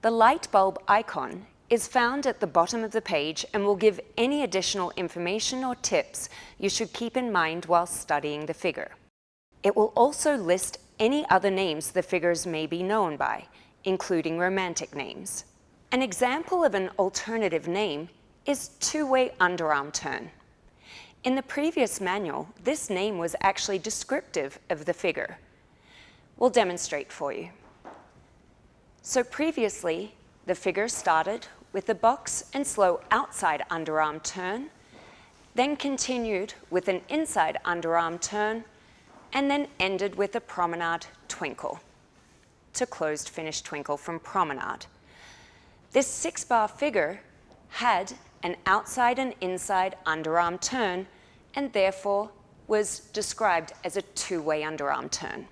The light bulb icon is found at the bottom of the page and will give any additional information or tips you should keep in mind while studying the figure. It will also list any other names the figures may be known by, including romantic names. An example of an alternative name is Two-Way Underarm Turn. In the previous manual, this name was actually descriptive of the figure. We'll demonstrate for you. So previously, the figure started with a box and slow outside underarm turn, then continued with an inside underarm turn, and then ended with a promenade twinkle to closed finish twinkle from promenade. This 6-bar figure had an outside and inside underarm turn and therefore was described as a two-way underarm turn.